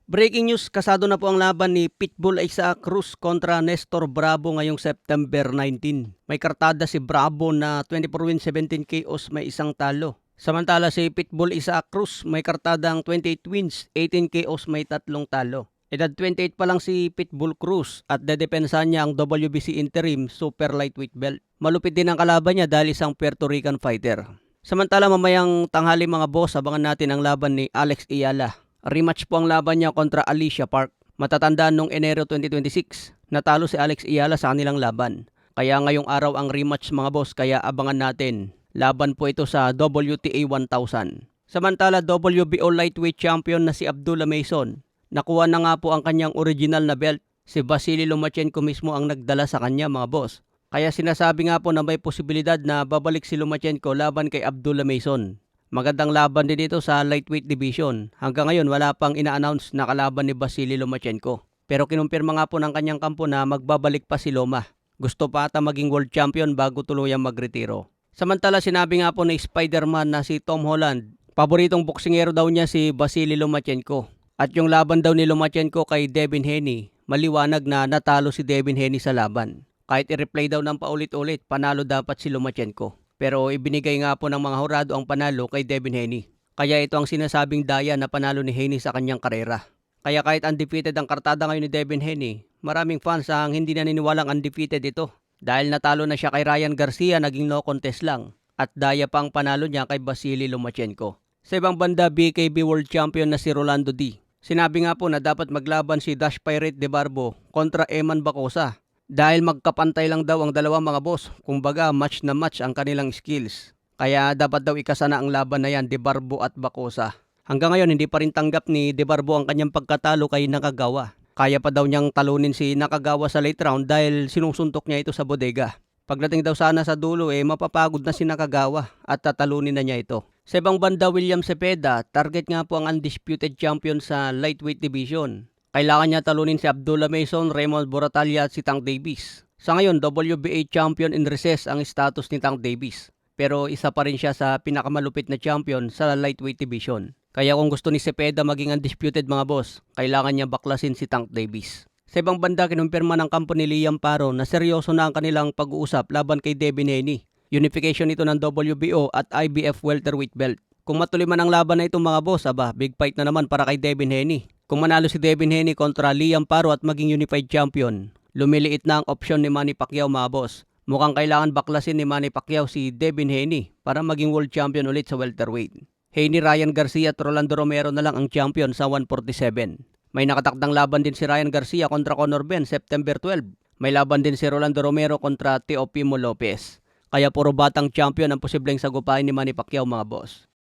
Breaking news, kasado na po ang laban ni Pitbull Isaac Cruz kontra Nestor Bravo ngayong September 19. May kartada si Bravo na 24 wins, 17 KOs, may isang talo. Samantala si Pitbull Isaac Cruz may kartadang 28 wins, 18 KOs, may tatlong talo. Edad 28 pa lang si Pitbull Cruz at dedepensa niya ang WBC Interim Super Lightweight Belt. Malupit din ang kalaban niya dahil isang Puerto Rican fighter. Samantala mamayang tanghali mga boss, abangan natin ang laban ni Alex Ayala. Rematch po ang laban niya kontra Alicia Park. Matatandaan noong Enero 2026, natalo si Alex Ayala sa kanilang laban. Kaya ngayong araw ang rematch mga boss, kaya abangan natin. Laban po ito sa WTA 1000. Samantala WBO Lightweight Champion na si Abdullah Mason. Nakuha na nga po ang kanyang original na belt. Si Vasily Lomachenko mismo ang nagdala sa kanya mga boss. Kaya sinasabi nga po na may posibilidad na babalik si Lomachenko laban kay Abdullah Mason. Magandang laban din dito sa lightweight division. Hanggang ngayon wala pang ina-announce na kalaban ni Vasily Lomachenko. Pero kinumpirma nga po ng kanyang kampo na magbabalik pa si Loma. Gusto pa ata maging world champion bago tuluyang magretiro. Samantala sinabi nga po ni Spider-Man na si Tom Holland, paboritong boksingero daw niya si Vasily Lomachenko. At yung laban daw ni Lomachenko kay Devin Haney, maliwanag na natalo si Devin Haney sa laban. Kahit i-replay daw ng paulit-ulit, panalo dapat si Lomachenko. Pero ibinigay nga po ng mga hurado ang panalo kay Devin Haney. Kaya ito ang sinasabing daya na panalo ni Haney sa kanyang karera. Kaya kahit undefeated ang kartada ngayon ni Devin Haney, maraming fans ang hindi naniniwalang undefeated ito. Dahil natalo na siya kay Ryan Garcia, naging no contest lang. At daya pang panalo niya kay Vasily Lomachenko. Sa ibang banda, BKB World Champion na si Rolando D. Sinabi nga po na dapat maglaban si Dash Pirate de Barbo kontra Eman Bacosa. Dahil magkapantay lang daw ang dalawang mga boss, kumbaga match na match ang kanilang skills. Kaya dapat daw ikasana ang laban na yan, De Barbo at Bacosa. Hanggang ngayon hindi pa rin tanggap ni De Barbo ang kanyang pagkatalo kay Nakagawa. Kaya pa daw niyang talunin si Nakagawa sa late round dahil sinusuntok niya ito sa bodega. Pagdating daw sana sa dulo mapapagod na si Nakagawa at tatalunin na niya ito. Sa ibang banda, William Cepeda, target nga po ang undisputed champion sa lightweight division. Kailangan niya talunin si Abdullah Mason, Raymond Boratalia at si Tank Davis. Sa ngayon, WBA champion in recess ang status ni Tank Davis. Pero isa pa rin siya sa pinakamalupit na champion sa lightweight division. Kaya kung gusto ni Cepeda maging undisputed mga boss, kailangan niya baklasin si Tank Davis. Sa ibang banda, kinumpirma ng kampo ni Liam Paro na seryoso na ang kanilang pag-uusap laban kay Devin Haney. Unification ito ng WBO at IBF welterweight belt. Kung matuloy man ang laban na ito mga boss, big fight na naman para kay Devin Haney. Kung manalo si Devin Haney kontra Liam Paro at maging unified champion, lumiliit na ang opsyon ni Manny Pacquiao mga boss. Mukhang kailangan baklasin ni Manny Pacquiao si Devin Haney para maging world champion ulit sa welterweight. Haney, Ryan Garcia at Rolando Romero na lang ang champion sa 147. May nakatakdang laban din si Ryan Garcia kontra Conor Benn September 12. May laban din si Rolando Romero kontra Teofimo Lopez. Kaya puro batang champion ang posibleng sagupain ni Manny Pacquiao mga boss.